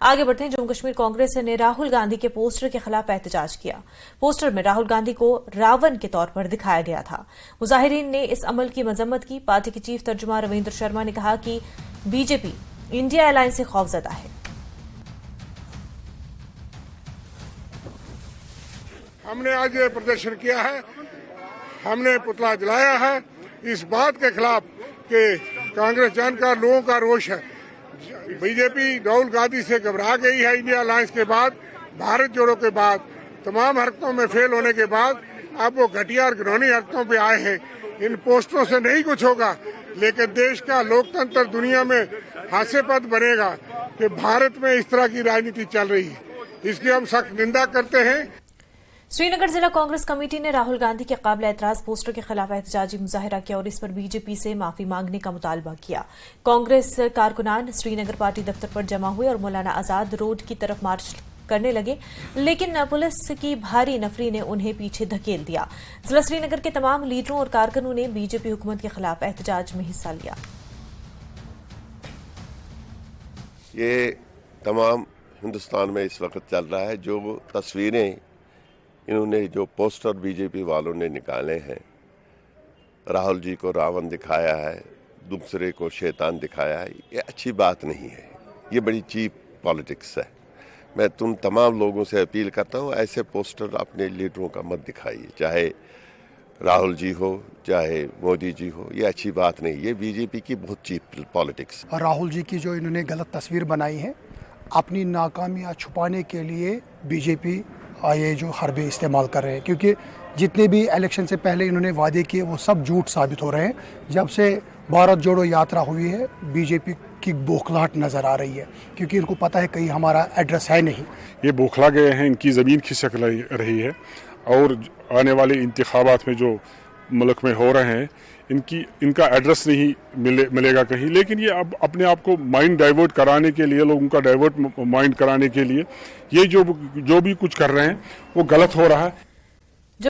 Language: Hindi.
आगे बढ़ते हैं। जम्मू कश्मीर कांग्रेस ने राहुल गांधी के पोस्टर के खिलाफ एहतजाज किया। पोस्टर में राहुल गांधी को रावण के तौर पर दिखाया गया था। मुजाहिरीन ने इस अमल की मजम्मत की। पार्टी के चीफ तर्जुमान रविंद्र शर्मा ने कहा कि बीजेपी इंडिया अलायंस से खौफजदा है। हमने आज ये प्रदर्शन किया है, हमने पुतला जलाया है इस बात के खिलाफ कि कांग्रेस जानकार लोगों का रोष है। बीजेपी राहुल गांधी से घबरा गई है। इंडिया अलायंस के बाद, भारत जोड़ो के बाद, तमाम हरकतों में फेल होने के बाद अब वो घटिया और घिनौनी हरकतों पे आए हैं। इन पोस्टरों से नहीं कुछ होगा, लेकिन देश का लोकतंत्र दुनिया में हास्यास्पद बनेगा कि भारत में इस तरह की राजनीति चल रही है। इसकी हम सख्त निंदा करते हैं। श्रीनगर जिला कांग्रेस कमेटी ने राहुल गांधी के काबिल एतराज पोस्टर के खिलाफ एहतजाजी मुजाहिरा किया और इस पर बीजेपी से माफी मांगने का मुतालबा किया। कांग्रेस कारकुनान श्रीनगर पार्टी दफ्तर पर जमा हुए और मौलाना आजाद रोड की तरफ मार्च करने लगे, लेकिन पुलिस की भारी नफरी ने उन्हें पीछे धकेल दिया। जिला श्रीनगर के तमाम लीडरों और कारकुनों ने बीजेपी हुकूमत के खिलाफ एहतजाज में हिस्सा लिया। ये तमाम हिंदुस्तान में इस वक्त चल रहा है। जो तस्वीरें इन्होंने, जो पोस्टर बीजेपी वालों ने निकाले हैं, राहुल जी को रावण दिखाया है, दूसरे को शैतान दिखाया है, ये अच्छी बात नहीं है। ये बड़ी चीप पॉलिटिक्स है। मैं तुम तमाम लोगों से अपील करता हूँ, ऐसे पोस्टर अपने लीडरों का मत दिखाइए, चाहे राहुल जी हो चाहे मोदी जी हो। ये अच्छी बात नहीं, ये बीजेपी की बहुत चीप पॉलिटिक्स। और राहुल जी की जो इन्होंने गलत तस्वीर बनाई है, अपनी नाकामियाँ छुपाने के लिए बीजेपी ये जो हरबे इस्तेमाल कर रहे हैं, क्योंकि जितने भी इलेक्शन से पहले इन्होंने वादे किए वो सब झूठ साबित हो रहे हैं। जब से भारत जोड़ो यात्रा हुई है, बीजेपी की बौखलाहट नज़र आ रही है, क्योंकि इनको पता है कहीं हमारा एड्रेस है नहीं। ये बौखला गए हैं, इनकी ज़मीन खिसक रही है और आने वाले इंतखाबात में जो मुल्क में हो रहे हैं, इनका एड्रेस नहीं मिलेगा कहीं। लेकिन ये अब अपने आप को माइंड डाइवर्ट कराने के लिए, लोगों का डाइवर्ट माइंड कराने के लिए ये जो भी कुछ कर रहे हैं वो गलत हो रहा है।